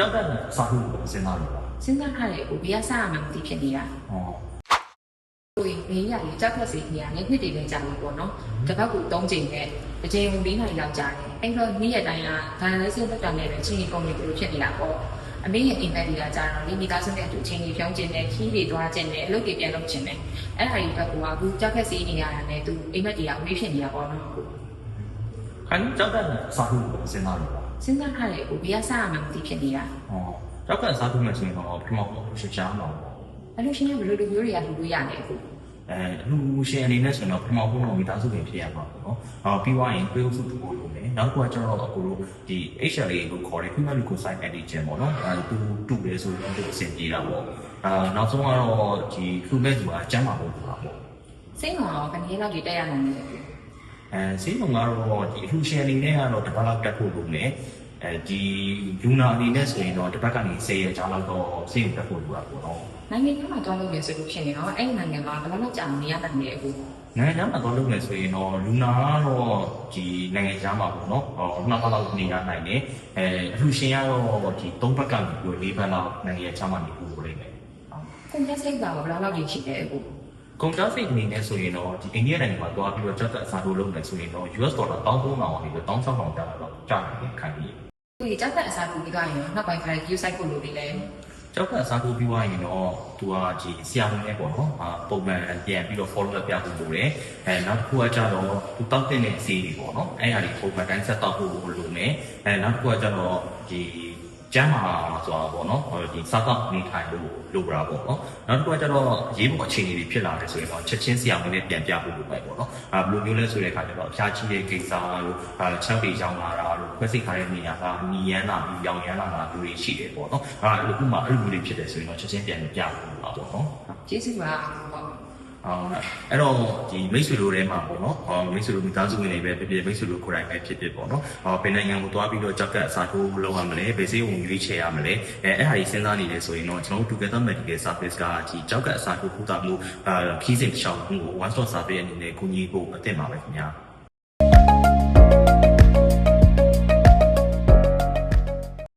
ကြောက်တဲ့စာထုတ်ကိုစဉ်းစားလို့ပါ စဉ်းစားထားတယ်ကိုဘေးကစားရမှမသိဖြစ်နေတာ ဟော ကိုဘေးရလေကြောက်ခက်စီကြီးကလည်းနှစ်တည်ပဲကြာပြီပေါ့နော်တစ်ပတ်ကို3ချိန်နဲ့တစ်ချိန်ကို4နိုင်လောက်ကြာတယ်အဲ့တော့နေ့ရက်တိုင်းကဒါလည်းစိတ်သက်သာနေတယ်ချင်းကုန်နေလို့ဖြစ်နေတာပေါ့အမေရဲ့အိမ်မက်တွေကကြာတော့လေမိသားစုနဲ့အတူချင်းကြီးဖြောင်းကျင်တယ်ခီးတွေတွားကျင်တယ်အလုပ်တွေပြန်လုပ်ကျင်တယ်အဲ့ဟာကြီးကကိုကအခုကြောက်ခက်စီနေရတာနဲ့သူအိမ်မက်တွေကဝေးဖြစ်နေတာပေါ့နော် ခိုင်းကြောက်တဲ့စာထုတ်ကိုစဉ်းစားလို့ပါ စဉ်းစားထားတယ်ကိုဘေးကစားရမှမသိဖြစ်နေတာ ဟောကြောက်တဲ့စာထုတ်မှဆိုရင်တော့ပထမဆုံးရှင်းချမှာပေါ့ အဲ့လိုရှင်းရဘယ်လိုမျိုးတွေကလူလို့ရလဲအခု လူရှင်အနေနဲ့ဆိုရင်တော့ပထမဆုံးတော့မိသားစုတွေဖြစ်ရမှာပေါ့နော်။ပြီးသွားရင်တွေးစုတူကိုလုပ်မယ်။နောက်တစ်ခုကကျတော့အခုတို့ဒီ HLA ကိုခေါ်တဲ့ Human Leukocyte Antigen ပေါ့နော်။တူတယ်ဆိုတော့ဒီအဆင်ပြေတာပေါ့။နောက်ဆုံးကတော့ဒီ Human ဆိုတာကျန်းမာဖို့ပါပေါ့ စိတ်ကတော့ဘယ်နည်းလောက်ကြီးတက်ရနိုင်လဲ ဆေးရုံကတော့ဒီလူရှင်အနေနဲ့ကတော့တစ်ပတ်လောက်တက်ဖို့လုပ်မယ်။ဒီလူနာအနေနဲ့ဆိုရင်တော့တစ်ပတ်ကနေ10ရက်ကြာလောက်တော့ဆေးရုံတက်ဖို့လိုတာပေါ့နော်။ နိုင်ငံခြားမှာတွားလို့ရဆိုလို့ဖြစ်နေတော့အဲ့ဒီနိုင်ငံမှာဘယ်လောက်ကြာနေရတဲ့နေအခု နိုင်ငံခြားမှာတော့လုပ်မယ်ဆိုရင်တော့လူနာကတော့ဒီနိုင်ငံခြားမှာပေါ့နော်နှစ်ပတ်လောက်နေရနိုင်တယ်အလှရှင်ကတော့ဒီ3ဘက်ကနေပြီး4ဘက်လောက်နိုင်ငံခြားမှာနေဖို့လုပ်မယ် ကုန်ကျစရိတ်ကဘယ်လောက်ကြီးရှိတယ်အခု ကုန်ကျစရိတ်အနေနဲ့ဆိုရင်တော့ဒီအိန္ဒိယနိုင်ငံမှာတွားပြီးတော့ကြောက်တဲ့အစားထိုးလုပ်မယ်ဆိုရင်တော့ US ဒေါ်လာ1300ကနေပြီး1600ကျတော့ကြာတယ်ခံပြီး ဒီကြောက်တဲ့အစားထိုးပြီးကရင်နောက်ပိုင်းခါ view site ကိုလိုပြီးလဲ ကြောက်တဲ့အစားထိုးပြီးွားရင်တော့သူကဒီဆရာဝန်နဲ့ပေါ့နော်ပုံမှန်ပြန်ပြီးတော့ follow up ပြဖို့လိုတယ်နောက်တစ်ခုကကျတော့သူတောက်တဲ့ဆေးတွေပေါ့နော်အဲ့အရာတွေပုံမှန်တိုင်းဆက်တောက်ဖို့လိုမယ်နောက်တစ်ခုကကျတော့ဒီကျမ်းမာဆိုတာပေါ့နော်ဒီစားသောက်နေထိုင်လို့လိုပါပေါ့နော်နောက်တစ်ခုကကျတော့ရေးပေါ်အခြေအနေတွေဖြစ်လာတယ်ဆိုရင်တော့ချက်ချင်းဆရာဝန်နဲ့ပြန်ပြဖို့လိုပဲပေါ့နော်ဘယ်လိုမျိုးလဲဆိုတဲ့အခါကျတော့အဖျားကြီးတဲ့ကိစ္စတို့ချက်တွေရောင်းလာတာတို့ခွဲစိတ်ထားတဲ့နေရာကနီရန်လာပြီးရောင်ရမ်းလာတာတို့တွေရှိတယ်ပေါ့နော်အခုမှအဲ့လိုမျိုးတွေဖြစ်တယ်ဆိုရင်တော့ချက်ချင်းပြန်ပြဖို့လိုပါပေါ့နော် ကျေးဇူးပါ အဲ့တော့ဒီမိတ်ဆွေတို့ထဲမှာပေါ့နော်မိတ်ဆွေတို့မိသားစုဝင်တွေပဲဖြစ်ဖြစ်မိတ်ဆွေတို့ကိုယ်တိုင်ပဲဖြစ်ဖြစ်ပေါ့နော်ဘယ်နိုင်ငံကိုသွားပြီးတော့ကြောက်ကအစားထိုးလုပ်ရမလဲဘယ်စေးဝင်ရွေးချယ်ရမလဲအဲ့ဟာကြီးစဉ်းစားနေတယ်ဆိုရင်တော့ကျွန်တော်တို့ Together Medical Service ကဒီကြောက်ကအစားထိုးကုသမှုခီးစဉ်တစ်လျှောက်ကို one stop service အနေနဲ့ကူညီဖို့အသင့်ပါပဲခင်ဗျာ